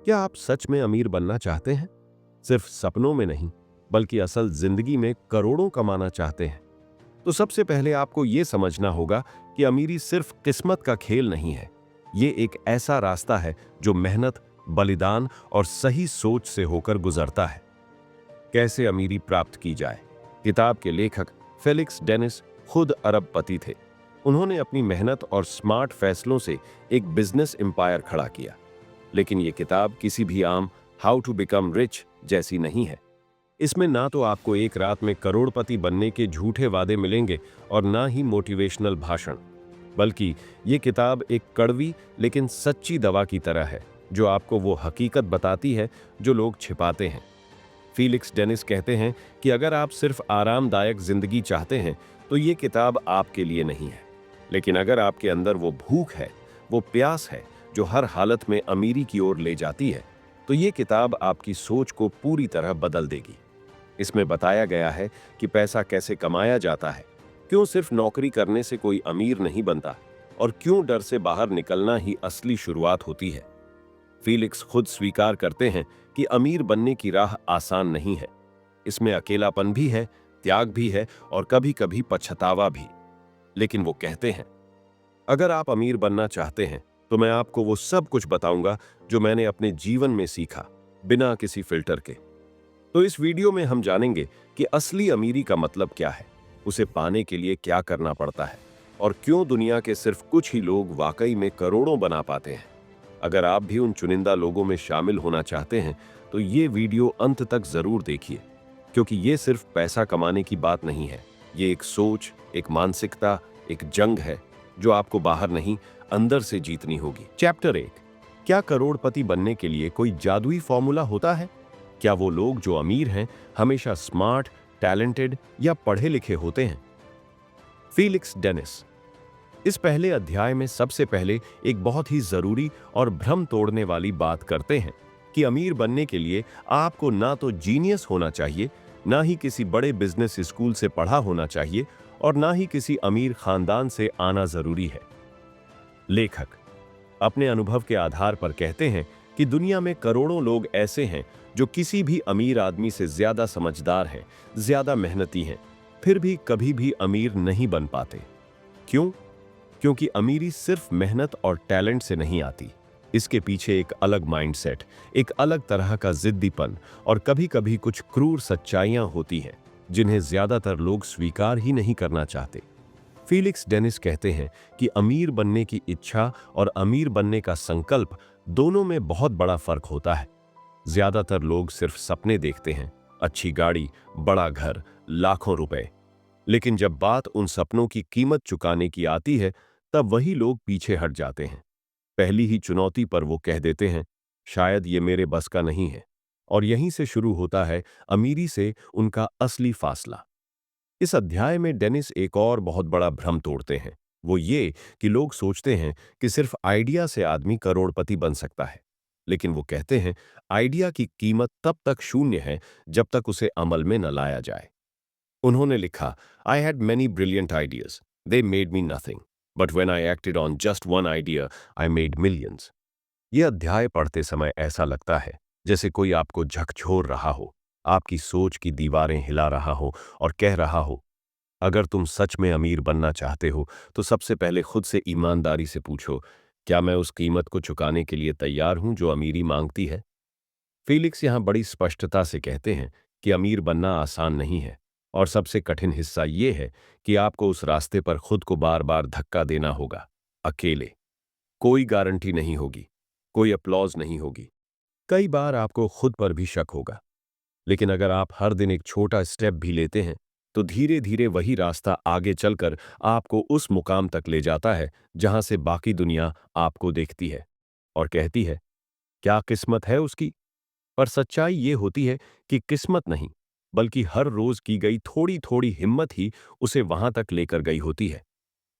क्या आप सच में अमीर बनना चाहते हैं? सिर्फ सपनों में नहीं, बल्कि असल जिंदगी में करोड़ों कमाना चाहते हैं? तो सबसे पहले आपको यह समझना होगा कि अमीरी सिर्फ किस्मत का खेल नहीं है। ये एक ऐसा रास्ता है जो मेहनत, बलिदान और सही सोच से होकर गुजरता है। कैसे अमीरी प्राप्त की जाए? किताब के लेखक फेलिक्स डेनिस खुद अरबपति थे। उन्होंने अपनी मेहनत और स्मार्ट फैसलों से एक बिजनेस एम्पायर खड़ा किया। लेकिन ये किताब किसी भी आम हाउ टू बिकम रिच जैसी नहीं है। इसमें ना तो आपको एक रात में करोड़पति बनने के झूठे वादे मिलेंगे और ना ही मोटिवेशनल भाषण, बल्कि ये किताब एक कड़वी लेकिन सच्ची दवा की तरह है जो आपको वो हकीकत बताती है जो लोग छिपाते हैं। फीलिक्स डेनिस कहते हैं कि अगर आप सिर्फ आरामदायक जिंदगी चाहते हैं तो ये किताब आपके लिए नहीं है। लेकिन अगर आपके अंदर वो भूख है, वो प्यास है जो हर हालत में अमीरी की ओर ले जाती है, तो ये किताब आपकी सोच को पूरी तरह बदल देगी। इसमें बताया गया है कि पैसा कैसे कमाया जाता है, क्यों सिर्फ नौकरी करने से कोई अमीर नहीं बनता और क्यों डर से बाहर निकलना ही असली शुरुआत होती है। फीलिक्स खुद स्वीकार करते हैं कि अमीर बनने की राह आसान नहीं है। इसमें अकेलापन भी है, त्याग भी है और कभी-कभी पछतावा भी। लेकिन वो कहते हैं, अगर आप अमीर बनना चाहते हैं तो मैं आपको वो सब कुछ बताऊंगा जो मैंने अपने जीवन में सीखा, बिना किसी फिल्टर के। तो इस वीडियो में हम जानेंगे कि असली अमीरी का मतलब क्या है, उसे पाने के लिए क्या करना पड़ता है और क्यों दुनिया के सिर्फ कुछ ही लोग वाकई में करोड़ों बना पाते हैं। अगर आप भी उन चुनिंदा लोगों में शामिल होना चाहते हैं तो ये वीडियो अंत तक जरूर देखिए, क्योंकि ये सिर्फ पैसा कमाने की बात नहीं है। ये एक सोच, एक मानसिकता, एक जंग है जो आपको बाहर नहीं, अंदर से जीतनी होगी। चैप्टर 1, क्या करोड़पति बनने के लिए कोई जादुई फॉर्मूला होता है? क्या वो लोग जो अमीर हैं हमेशा स्मार्ट, टैलेंटेड या पढ़े लिखे होते हैं? फीलिक्स डेनिस इस पहले अध्याय में सबसे पहले एक बहुत ही जरूरी और भ्रम तोड़ने वाली बात करते हैं कि अमीर बनने के लिए आपको ना तो जीनियस होना चाहिए, ना ही किसी बड़े बिजनेस स्कूल से पढ़ा होना चाहिए और ना ही किसी अमीर खानदान से आना जरूरी है। लेखक अपने अनुभव के आधार पर कहते हैं कि दुनिया में करोड़ों लोग ऐसे हैं जो किसी भी अमीर आदमी से ज्यादा समझदार हैं, ज्यादा मेहनती हैं, फिर भी कभी भी अमीर नहीं बन पाते। क्यों? क्योंकि अमीरी सिर्फ मेहनत और टैलेंट से नहीं आती। इसके पीछे एक अलग माइंडसेट, एक अलग तरह का जिद्दीपन और कभी-कभी कुछ क्रूर सच्चाइयां होती हैं जिन्हें ज्यादातर लोग स्वीकार ही नहीं करना चाहते। फीलिक्स डेनिस कहते हैं कि अमीर बनने की इच्छा और अमीर बनने का संकल्प दोनों में बहुत बड़ा फर्क होता है। ज्यादातर लोग सिर्फ सपने देखते हैं, अच्छी गाड़ी, बड़ा घर, लाखों रुपए। लेकिन जब बात उन सपनों की कीमत चुकाने की आती है, तब वही लोग पीछे हट जाते हैं। पहली ही चुनौती पर वो कह देते हैं, शायद ये मेरे बस का नहीं है। और यहीं से शुरू होता है अमीरी से उनका असली फासला। इस अध्याय में डेनिस एक और बहुत बड़ा भ्रम तोड़ते हैं। वो ये कि लोग सोचते हैं कि सिर्फ आइडिया से आदमी करोड़पति बन सकता है। लेकिन वो कहते हैं, आइडिया की कीमत तब तक शून्य है जब तक उसे अमल में न लाया जाए। उन्होंने लिखा, I had many brilliant ideas, they made me nothing, but when I acted on just one idea I made millions. ये अध्याय पढ़ते समय ऐसा लगता है जैसे कोई आपको झकझोर रहा हो, आपकी सोच की दीवारें हिला रहा हो और कह रहा हो, अगर तुम सच में अमीर बनना चाहते हो तो सबसे पहले खुद से ईमानदारी से पूछो, क्या मैं उस कीमत को चुकाने के लिए तैयार हूं जो अमीरी मांगती है? फीलिक्स यहां बड़ी स्पष्टता से कहते हैं कि अमीर बनना आसान नहीं है और सबसे कठिन हिस्सा ये है कि आपको उस रास्ते पर खुद को बार बार धक्का देना होगा, अकेले। कोई गारंटी नहीं होगी, कोई अपलॉज नहीं होगी, कई बार आपको खुद पर भी शक होगा। लेकिन अगर आप हर दिन एक छोटा स्टेप भी लेते हैं तो धीरे धीरे वही रास्ता आगे चलकर आपको उस मुकाम तक ले जाता है जहां से बाकी दुनिया आपको देखती है और कहती है, क्या किस्मत है उसकी? पर सच्चाई ये होती है कि किस्मत नहीं, बल्कि हर रोज की गई थोड़ी थोड़ी हिम्मत ही उसे वहां तक लेकर गई होती है।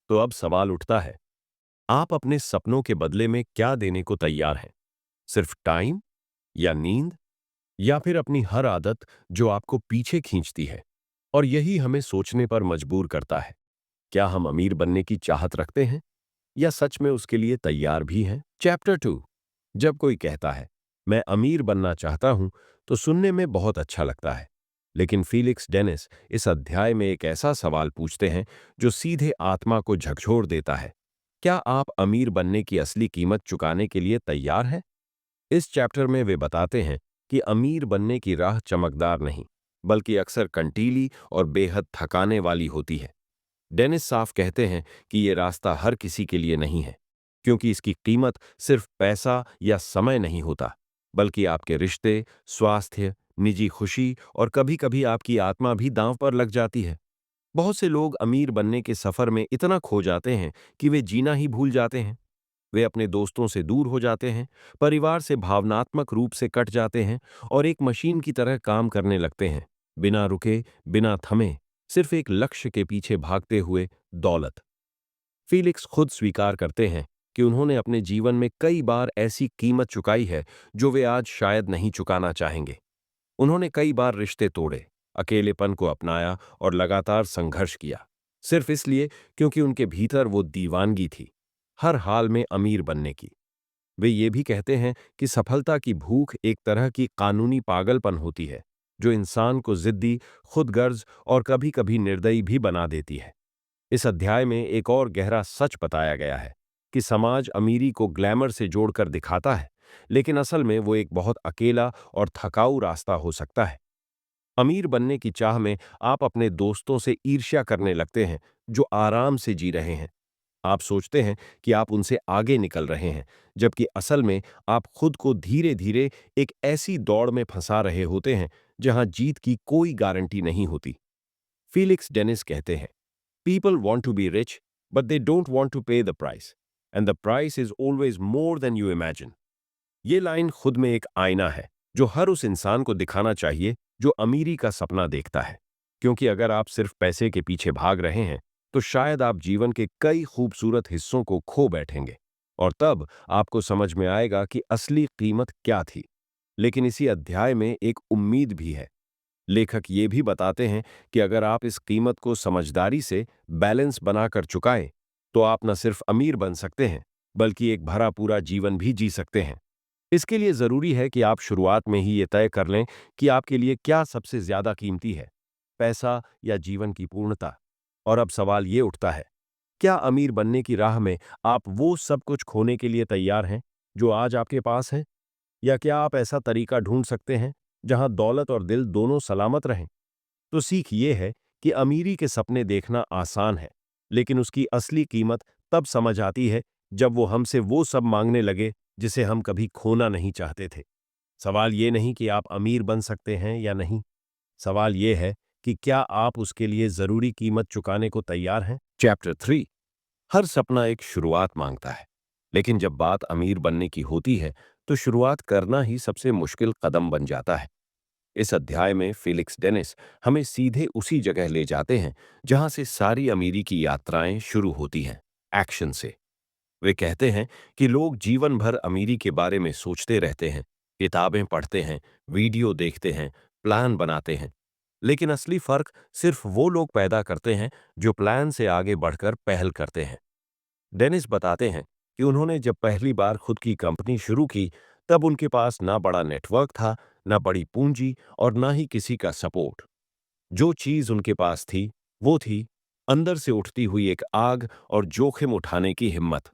तो अब सवाल उठता है, आप अपने सपनों के बदले में क्या देने को तैयार हैं? सिर्फ टाइम या नींद, या फिर अपनी हर आदत जो आपको पीछे खींचती है? और यही हमें सोचने पर मजबूर करता है, क्या हम अमीर बनने की चाहत रखते हैं या सच में उसके लिए तैयार भी हैं? चैप्टर 2, जब कोई कहता है मैं अमीर बनना चाहता हूं तो सुनने में बहुत अच्छा लगता है, लेकिन फीलिक्स डेनिस इस अध्याय में एक ऐसा सवाल पूछते हैं जो सीधे आत्मा को झकझोर देता है। क्या आप अमीर बनने की असली कीमत चुकाने के लिए तैयार हैं? इस चैप्टर में वे बताते हैं कि अमीर बनने की राह चमकदार नहीं, बल्कि अक्सर कंटीली और बेहद थकाने वाली होती है। डेनिस साफ कहते हैं कि ये रास्ता हर किसी के लिए नहीं है, क्योंकि इसकी कीमत सिर्फ पैसा या समय नहीं होता, बल्कि आपके रिश्ते, स्वास्थ्य, निजी खुशी और कभी-कभी आपकी आत्मा भी दांव पर लग जाती है। बहुत से लोग अमीर बनने के सफर में इतना खो जाते हैं कि वे जीना ही भूल जाते हैं। वे अपने दोस्तों से दूर हो जाते हैं, परिवार से भावनात्मक रूप से कट जाते हैं और एक मशीन की तरह काम करने लगते हैं, बिना रुके, बिना थमे, सिर्फ एक लक्ष्य के पीछे भागते हुए, दौलत। फीलिक्स खुद स्वीकार करते हैं कि उन्होंने अपने जीवन में कई बार ऐसी कीमत चुकाई है जो वे आज शायद नहीं चुकाना चाहेंगे। उन्होंने कई बार रिश्ते तोड़े, अकेलेपन को अपनाया और लगातार संघर्ष किया, सिर्फ इसलिए क्योंकि उनके भीतर वो दीवानगी थी, हर हाल में अमीर बनने की। वे ये भी कहते हैं कि सफलता की भूख एक तरह की कानूनी पागलपन होती है, जो इंसान को जिद्दी, खुदगर्ज और कभी-कभी निर्दयी भी बना देती है। इस अध्याय में एक और गहरा सच बताया गया है कि समाज अमीरी को ग्लैमर से जोड़कर दिखाता है, लेकिन असल में वो एक बहुत अकेला और थकाऊ रास्ता हो सकता है। अमीर बनने की चाह में आप अपने दोस्तों से ईर्ष्या करने लगते हैं जो आराम से जी रहे हैं। आप सोचते हैं कि आप उनसे आगे निकल रहे हैं, जबकि असल में आप खुद को धीरे धीरे एक ऐसी दौड़ में फंसा रहे होते हैं जहां जीत की कोई गारंटी नहीं होती। फीलिक्स डेनिस कहते हैं, people want to be rich, but they don't want to pay the price, and the price is always more than you imagine. ये लाइन खुद में एक आईना है जो हर उस इंसान को दिखाना चाहिए जो अमीरी का सपना देखता है, क्योंकि अगर आप सिर्फ पैसे के पीछे भाग रहे हैं तो शायद आप जीवन के कई खूबसूरत हिस्सों को खो बैठेंगे, और तब आपको समझ में आएगा कि असली कीमत क्या थी। लेकिन इसी अध्याय में एक उम्मीद भी है। लेखक ये भी बताते हैं कि अगर आप इस कीमत को समझदारी से बैलेंस बनाकर चुकाएं, तो आप न सिर्फ अमीर बन सकते हैं, बल्कि एक भरा पूरा जीवन भी जी सकते हैं। इसके लिए जरूरी है कि आप शुरुआत में ही ये तय कर लें कि आपके लिए क्या सबसे ज्यादा कीमती है, पैसा या जीवन की पूर्णता। और अब सवाल ये उठता है, क्या अमीर बनने की राह में आप वो सब कुछ खोने के लिए तैयार हैं जो आज आपके पास है, या क्या आप ऐसा तरीका ढूंढ सकते हैं जहां दौलत और दिल दोनों सलामत रहें? तो सीख ये है कि अमीरी के सपने देखना आसान है, लेकिन उसकी असली कीमत तब समझ आती है जब वो हमसे वो सब मांगने लगे जिसे हम कभी खोना नहीं चाहते थे। सवाल ये नहीं कि आप अमीर बन सकते हैं या नहीं, सवाल ये है कि क्या आप उसके लिए जरूरी कीमत चुकाने को तैयार हैं। चैप्टर 3। हर सपना एक शुरुआत मांगता है, लेकिन जब बात अमीर बनने की होती है तो शुरुआत करना ही सबसे मुश्किल कदम बन जाता है। इस अध्याय में फिलिक्स डेनिस हमें सीधे उसी जगह ले जाते हैं जहां से सारी अमीरी की यात्राएं शुरू होती हैं, एक्शन से। वे कहते हैं कि लोग जीवन भर अमीरी के बारे में सोचते रहते हैं, किताबें पढ़ते हैं, वीडियो देखते हैं, प्लान बनाते हैं, लेकिन असली फर्क सिर्फ वो लोग पैदा करते हैं जो प्लान से आगे बढ़कर पहल करते हैं। डेनिस बताते हैं कि उन्होंने जब पहली बार खुद की कंपनी शुरू की, तब उनके पास ना बड़ा नेटवर्क था, ना बड़ी पूंजी और ना ही किसी का सपोर्ट। जो चीज उनके पास थी वो थी अंदर से उठती हुई एक आग और जोखिम उठाने की हिम्मत।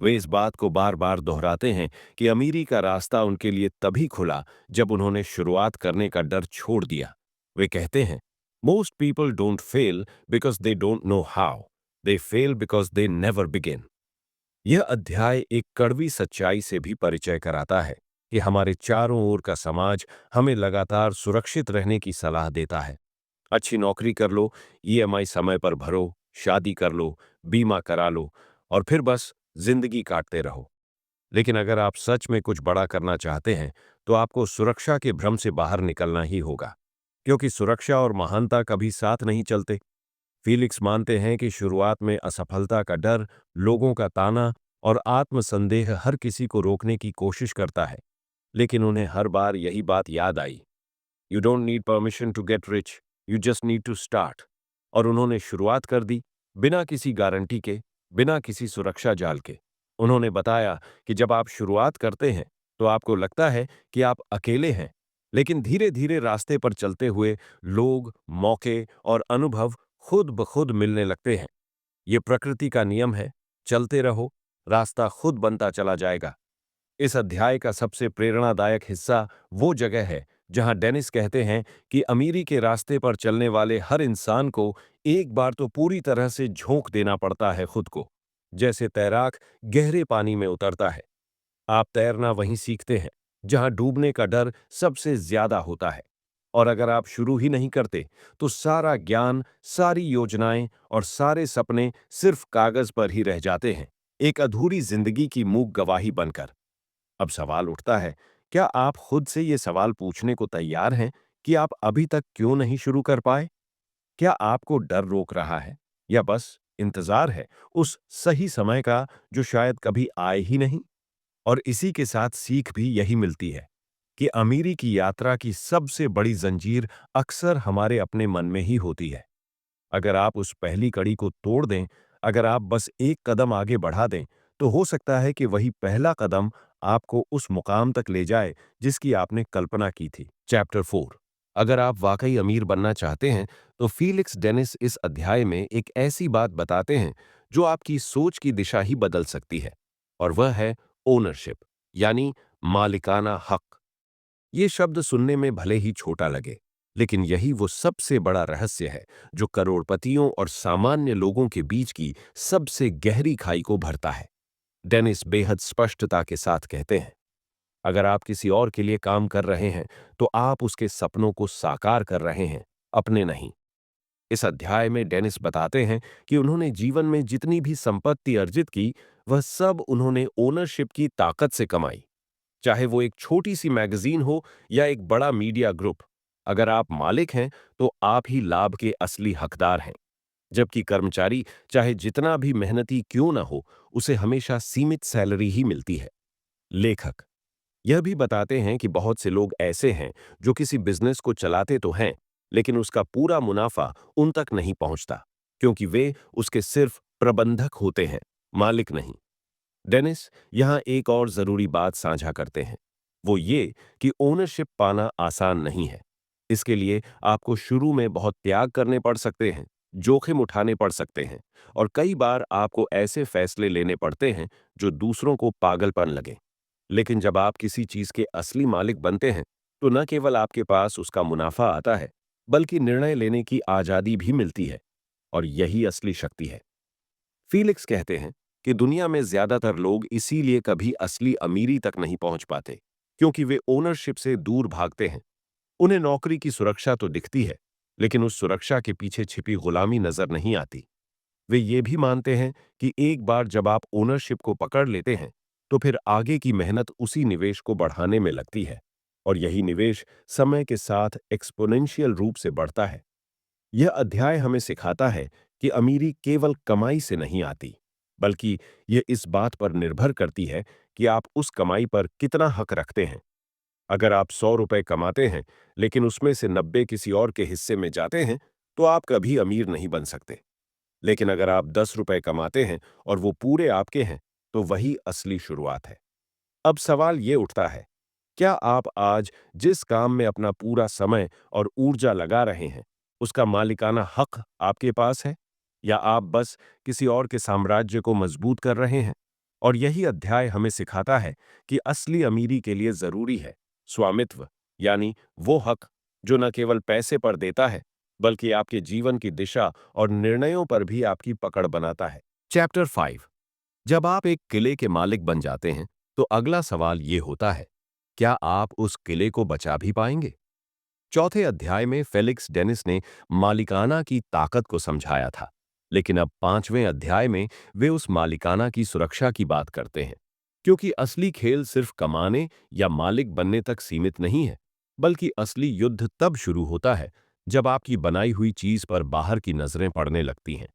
वे इस बात को बार बार दोहराते हैं कि अमीरी का रास्ता उनके लिए तभी खुला जब उन्होंने शुरुआत करने का डर छोड़ दिया। वे कहते हैं, most people don't fail because they don't know how, they fail because they never begin. यह अध्याय एक कड़वी सच्चाई से भी परिचय कराता है कि हमारे चारों ओर का समाज हमें लगातार सुरक्षित रहने की सलाह देता है। अच्छी नौकरी कर लो, ईएमआई समय पर भरो, शादी कर लो, बीमा करा लो और फिर बस जिंदगी काटते रहो। लेकिन अगर आप सच में कुछ बड़ा करना चाहते हैं तो आपको सुरक्षा के भ्रम से बाहर निकलना ही होगा, क्योंकि सुरक्षा और महानता कभी साथ नहीं चलते। फीलिक्स मानते हैं कि शुरुआत में असफलता का डर, लोगों का ताना और आत्मसंदेह हर किसी को रोकने की कोशिश करता है, लेकिन उन्हें हर बार यही बात याद आई, you don't need permission to get rich, you just need to start. और उन्होंने शुरुआत कर दी, बिना किसी गारंटी के, बिना किसी सुरक्षा जाल के। उन्होंने बताया कि जब आप शुरुआत करते हैं तो आपको लगता है कि आप अकेले हैं, लेकिन धीरे धीरे रास्ते पर चलते हुए लोग, मौके और अनुभव खुद ब खुद मिलने लगते हैं। ये प्रकृति का नियम है, चलते रहो, रास्ता खुद बनता चला जाएगा। इस अध्याय का सबसे प्रेरणादायक हिस्सा वो जगह है जहां डेनिस कहते हैं कि अमीरी के रास्ते पर चलने वाले हर इंसान को एक बार तो पूरी तरह से झोंक देना पड़ता है खुद को, जैसे तैराक गहरे पानी में उतरता है। आप तैरना वहीं सीखते हैं जहां डूबने का डर सबसे ज्यादा होता है। और अगर आप शुरू ही नहीं करते तो सारा ज्ञान, सारी योजनाएं और सारे सपने सिर्फ कागज पर ही रह जाते हैं, एक अधूरी जिंदगी की मूक गवाही बनकर। अब सवाल उठता है, क्या आप खुद से ये सवाल पूछने को तैयार हैं कि आप अभी तक क्यों नहीं शुरू कर पाए? क्या आपको डर रोक रहा है या बस इंतजार है उस सही समय का जो शायद कभी आए ही नहीं? और इसी के साथ सीख भी यही मिलती है कि अमीरी की यात्रा की सबसे बड़ी जंजीर अक्सर हमारे अपने मन में ही होती है। अगर आप उस पहली कड़ी को तोड़ दें, अगर आप बस एक कदम आगे बढ़ा दें, तो हो सकता है कि वही पहला कदम आपको उस मुकाम तक ले जाए जिसकी आपने कल्पना की थी। चैप्टर 4। अगर आप वाकई अमीर बनना चाहते हैं, तो फीलिक्स डेनिस इस अध्याय में एक ऐसी बात बताते हैं जो आपकी सोच की दिशा ही बदल सकती है, और वह है ओनरशिप, यानी मालिकाना हक। ये शब्द सुनने में भले ही छोटा लगे, लेकिन यही वो सबसे बड़ा रहस्य है जो करोड़पतियों और सामान्य लोगों के बीच की सबसे गहरी खाई को भरता है। डेनिस बेहद स्पष्टता के साथ कहते हैं, अगर आप किसी और के लिए काम कर रहे हैं, तो आप उसके सपनों को साकार कर रहे हैं, अपने नहीं। इस अध्याय में डेनिस बताते हैं कि उन्होंने जीवन में जितनी भी संपत्ति अर्जित की, वह सब उन्होंने ओनरशिप की ताकत से कमाई। चाहे वो एक छोटी सी मैगजीन हो या एक बड़ा मीडिया ग्रुप, अगर आप मालिक हैं तो आप ही लाभ के असली हकदार हैं। जबकि कर्मचारी चाहे जितना भी मेहनती क्यों ना हो, उसे हमेशा सीमित सैलरी ही मिलती है। लेखक यह भी बताते हैं कि बहुत से लोग ऐसे हैं जो किसी बिजनेस को चलाते तो हैं, लेकिन उसका पूरा मुनाफा उन तक नहीं पहुंचता, क्योंकि वे उसके सिर्फ प्रबंधक होते हैं, मालिक नहीं। डेनिस यहां एक और जरूरी बात साझा करते हैं, वो ये कि ओनरशिप पाना आसान नहीं है। इसके लिए आपको शुरू में बहुत त्याग करने पड़ सकते हैं, जोखिम उठाने पड़ सकते हैं, और कई बार आपको ऐसे फैसले लेने पड़ते हैं जो दूसरों को पागलपन लगे। लेकिन जब आप किसी चीज के असली मालिक बनते हैं, तो न केवल आपके पास उसका मुनाफा आता है, बल्कि निर्णय लेने की आजादी भी मिलती है। और यही असली शक्ति है। फीलिक्स कहते हैं कि दुनिया में ज्यादातर लोग इसीलिए कभी असली अमीरी तक नहीं पहुंच पाते, क्योंकि वे ओनरशिप से दूर भागते हैं। उन्हें नौकरी की सुरक्षा तो दिखती है, लेकिन उस सुरक्षा के पीछे छिपी गुलामी नजर नहीं आती। वे ये भी मानते हैं कि एक बार जब आप ओनरशिप को पकड़ लेते हैं, तो फिर आगे की मेहनत उसी निवेश को बढ़ाने में लगती है, और यही निवेश समय के साथ एक्सपोनेंशियल रूप से बढ़ता है। यह अध्याय हमें सिखाता है कि अमीरी केवल कमाई से नहीं आती, बल्कि यह इस बात पर निर्भर करती है कि आप उस कमाई पर कितना हक रखते हैं। अगर आप 100 रुपए कमाते हैं, लेकिन उसमें से 90 किसी और के हिस्से में जाते हैं, तो आप कभी अमीर नहीं बन सकते। लेकिन अगर आप 10 रुपए कमाते हैं और वो पूरे आपके हैं, तो वही असली शुरुआत है। अब सवाल ये उठता है, क्या आप आज जिस काम में अपना पूरा समय और ऊर्जा लगा रहे हैं, उसका मालिकाना हक आपके पास है, या आप बस किसी और के साम्राज्य को मजबूत कर रहे हैं? और यही अध्याय हमें सिखाता है कि असली अमीरी के लिए जरूरी है स्वामित्व, यानी वो हक जो न केवल पैसे पर देता है, बल्कि आपके जीवन की दिशा और निर्णयों पर भी आपकी पकड़ बनाता है। चैप्टर 5। जब आप एक किले के मालिक बन जाते हैं, तो अगला सवाल ये होता है, क्या आप उस किले को बचा भी पाएंगे? चौथे अध्याय में फेलिक्स डेनिस ने मालिकाना की ताकत को समझाया था, लेकिन अब 5वें अध्याय में वे उस मालिकाना की सुरक्षा की बात करते हैं, क्योंकि असली खेल सिर्फ कमाने या मालिक बनने तक सीमित नहीं है, बल्कि असली युद्ध तब शुरू होता है जब आपकी बनाई हुई चीज पर बाहर की नजरें पड़ने लगती हैं।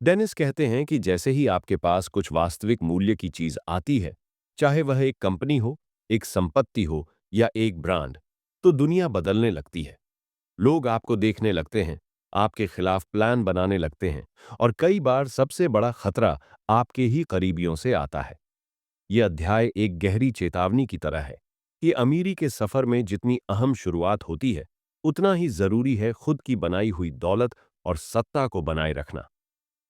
डेनिस कहते हैं कि जैसे ही आपके पास कुछ वास्तविक मूल्य की चीज आती है, चाहे वह एक कंपनी हो, एक संपत्ति हो या एक ब्रांड, तो दुनिया बदलने लगती है। लोग आपको देखने लगते हैं, आपके खिलाफ प्लान बनाने लगते हैं, और कई बार सबसे बड़ा खतरा आपके ही करीबियों से आता है। यह अध्याय एक गहरी चेतावनी की तरह है कि अमीरी के सफर में जितनी अहम शुरुआत होती है, उतना ही जरूरी है खुद की बनाई हुई दौलत और सत्ता को बनाए रखना।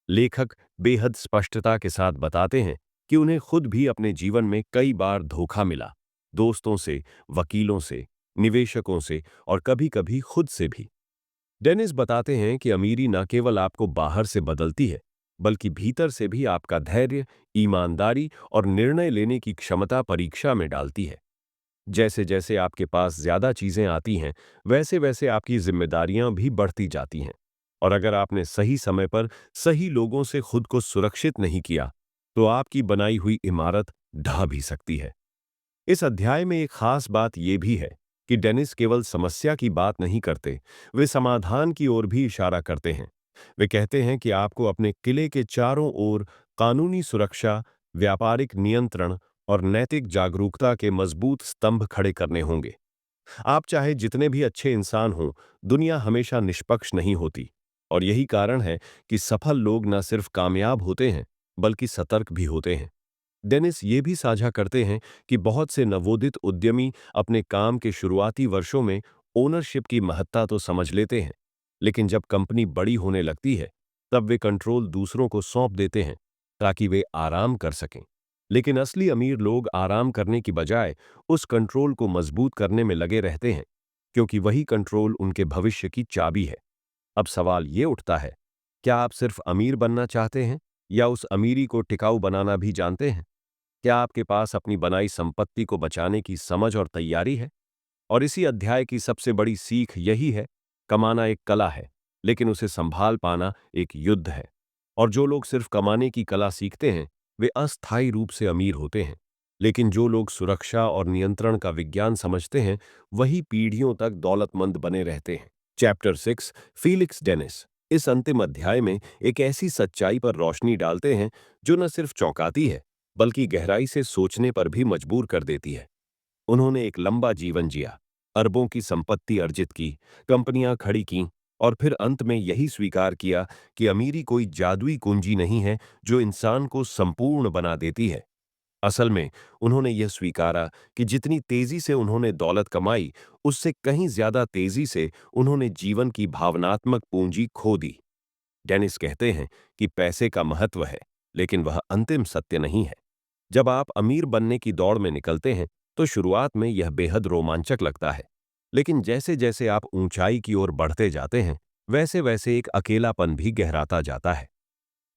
लेखक बेहद स्पष्टता के साथ बताते हैं कि उन्हें खुद भी अपने जीवन में कई बार धोखा मिला, दोस्तों से, वकीलों से, निवेशकों से और कभी-कभी खुद से भी। डेनिस बताते हैं कि अमीरी न केवल आपको बाहर से बदलती है, बल्कि भीतर से भी आपका धैर्य, ईमानदारी और निर्णय लेने की क्षमता परीक्षा में डालती है। जैसे जैसे आपके पास ज्यादा चीजें आती हैं, वैसे वैसे आपकी जिम्मेदारियां भी बढ़ती जाती हैं। और अगर आपने सही समय पर सही लोगों से खुद को सुरक्षित नहीं किया, तो आपकी बनाई हुई इमारत ढह भी सकती है। इस अध्याय में एक खास बात यह भी है कि डेनिस केवल समस्या की बात नहीं करते, वे समाधान की ओर भी इशारा करते हैं। वे कहते हैं कि आपको अपने किले के चारों ओर कानूनी सुरक्षा, व्यापारिक नियंत्रण और नैतिक जागरूकता के मजबूत स्तंभ खड़े करने होंगे। आप चाहे जितने भी अच्छे इंसान हों, दुनिया हमेशा निष्पक्ष नहीं होती। और यही कारण है कि सफल लोग न सिर्फ कामयाब होते हैं, बल्कि सतर्क भी होते हैं। डेनिस ये भी साझा करते हैं कि बहुत से नवोदित उद्यमी अपने काम के शुरुआती वर्षों में ओनरशिप की महत्ता तो समझ लेते हैं, लेकिन जब कंपनी बड़ी होने लगती है, तब वे कंट्रोल दूसरों को सौंप देते हैं ताकि वे आराम कर सकें। लेकिन असली अमीर लोग आराम करने की बजाय उस कंट्रोल को मजबूत करने में लगे रहते हैं, क्योंकि वही कंट्रोल उनके भविष्य की चाबी है। अब सवाल ये उठता है, क्या आप सिर्फ अमीर बनना चाहते हैं या उस अमीरी को टिकाऊ बनाना भी जानते हैं? क्या आपके पास अपनी बनाई संपत्ति को बचाने की समझ और तैयारी है? और इसी अध्याय की सबसे बड़ी सीख यही है, कमाना एक कला है, लेकिन उसे संभाल पाना एक युद्ध है। और जो लोग सिर्फ कमाने की कला सीखते हैं, वे अस्थायी रूप से अमीर होते हैं। लेकिन जो लोग सुरक्षा और नियंत्रण का विज्ञान समझते हैं, वही पीढ़ियों तक दौलतमंद बने रहते हैं। चैप्टर 6, फीलिक्स डेनिस इस अंतिम अध्याय में एक ऐसी सच्चाई पर रोशनी डालते हैं जो न सिर्फ चौंकाती है, बल्कि गहराई से सोचने पर भी मजबूर कर देती है। उन्होंने एक लंबा जीवन जिया, अरबों की संपत्ति अर्जित की, कंपनियां खड़ी की और फिर अंत में यही स्वीकार किया कि अमीरी कोई जादुई कुंजी नहीं है जो इंसान को संपूर्ण बना देती है। असल में उन्होंने यह स्वीकारा कि जितनी तेजी से उन्होंने दौलत कमाई, उससे कहीं ज्यादा तेजी से उन्होंने जीवन की भावनात्मक पूंजी खो दी। डेनिस कहते हैं कि पैसे का महत्व है, लेकिन वह अंतिम सत्य नहीं है। जब आप अमीर बनने की दौड़ में निकलते हैं, तो शुरुआत में यह बेहद रोमांचक लगता है। लेकिन जैसे जैसे आप ऊंचाई की ओर बढ़ते जाते हैं, वैसे वैसे एक अकेलापन भी गहराता जाता है।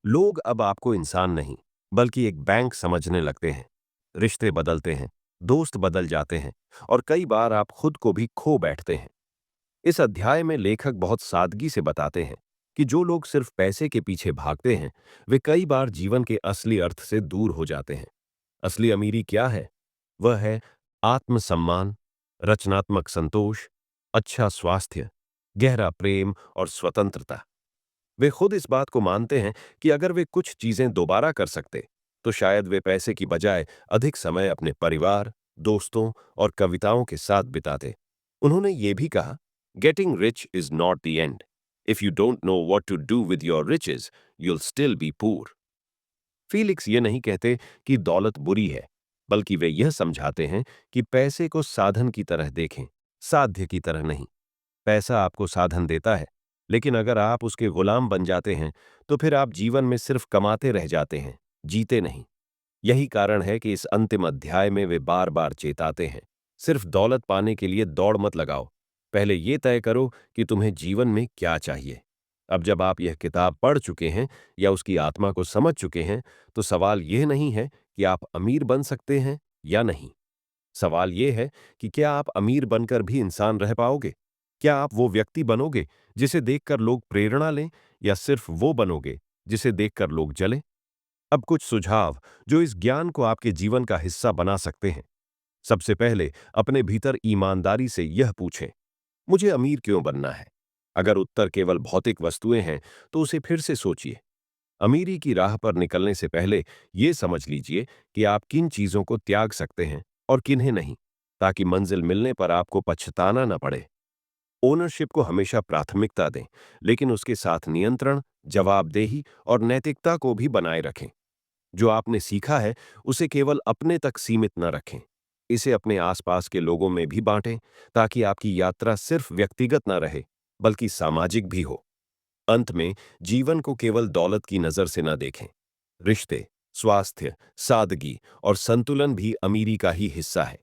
लोग अब आपको इंसान नहीं, बल्कि एक बैंक समझने लगते हैं। रिश्ते बदलते हैं, दोस्त बदल जाते हैं और कई बार आप खुद को भी खो बैठते हैं। इस अध्याय में लेखक बहुत सादगी से बताते हैं कि जो लोग सिर्फ पैसे के पीछे भागते हैं, वे कई बार जीवन के असली अर्थ से दूर हो जाते हैं। असली अमीरी क्या है? वह है आत्मसम्मान, रचनात्मक संतोष, अच्छा स्वास्थ्य, गहरा प्रेम और स्वतंत्रता। वे खुद इस बात को मानते हैं कि अगर वे कुछ चीजें दोबारा कर सकते, तो शायद वे पैसे की बजाय अधिक समय अपने परिवार, दोस्तों और कविताओं के साथ बिताते। उन्होंने ये भी कहा, getting rich is not the end. If you don't know what to do with your riches, you'll still be poor. Felix ये नहीं कहते कि दौलत बुरी है, बल्कि वे यह समझाते हैं कि पैसे को साधन की तरह देखें, साध्य की तरह नहीं। पैसा आपको साधन देता है, लेकिन अगर आप उसके गुलाम बन जाते हैं, तो फिर आप जीवन में सिर्फ कमाते रह जाते हैं, जीते नहीं। यही कारण है कि इस अंतिम अध्याय में वे बार बार चेताते हैं, सिर्फ दौलत पाने के लिए दौड़ मत लगाओ, पहले ये तय करो कि तुम्हें जीवन में क्या चाहिए। अब जब आप यह किताब पढ़ चुके हैं या उसकी आत्मा को समझ चुके हैं, तो सवाल यह नहीं है कि आप अमीर बन सकते हैं या नहीं। सवाल यह है कि क्या आप अमीर बनकर भी इंसान रह पाओगे? क्या आप वो व्यक्ति बनोगे जिसे देखकर लोग प्रेरणा लें, या सिर्फ वो बनोगे जिसे देखकर लोग जलें? अब कुछ सुझाव जो इस ज्ञान को आपके जीवन का हिस्सा बना सकते हैं। सबसे पहले अपने भीतर ईमानदारी से यह पूछें, मुझे अमीर क्यों बनना है? अगर उत्तर केवल भौतिक वस्तुएं हैं, तो उसे फिर से सोचिए। अमीरी की राह पर निकलने से पहले यह समझ लीजिए कि आप किन चीजों को त्याग सकते हैं और किन्हें नहीं, ताकि मंजिल मिलने पर आपको पछताना न पड़े। ओनरशिप को हमेशा प्राथमिकता दें, लेकिन उसके साथ नियंत्रण, जवाबदेही और नैतिकता को भी बनाए रखें। जो आपने सीखा है उसे केवल अपने तक सीमित न रखें। इसे अपने आसपास के लोगों में भी बांटें, ताकि आपकी यात्रा सिर्फ व्यक्तिगत न रहे बल्कि सामाजिक भी हो। अंत में, जीवन को केवल दौलत की नजर से न देखें। रिश्ते, स्वास्थ्य, सादगी और संतुलन भी अमीरी का ही हिस्सा है।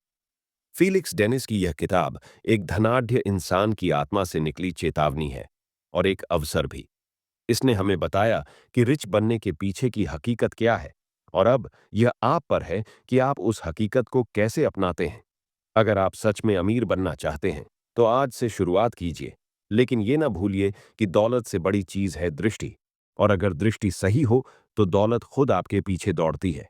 फीलिक्स डेनिस की यह किताब एक धनाढ्य इंसान की आत्मा से निकली चेतावनी है, और एक अवसर भी। इसने हमें बताया कि रिच बनने के पीछे की हकीकत क्या है, और अब यह आप पर है कि आप उस हकीकत को कैसे अपनाते हैं। अगर आप सच में अमीर बनना चाहते हैं, तो आज से शुरुआत कीजिए। लेकिन ये ना भूलिए कि दौलत से बड़ी चीज है दृष्टि, और अगर दृष्टि सही हो, तो दौलत खुद आपके पीछे दौड़ती है।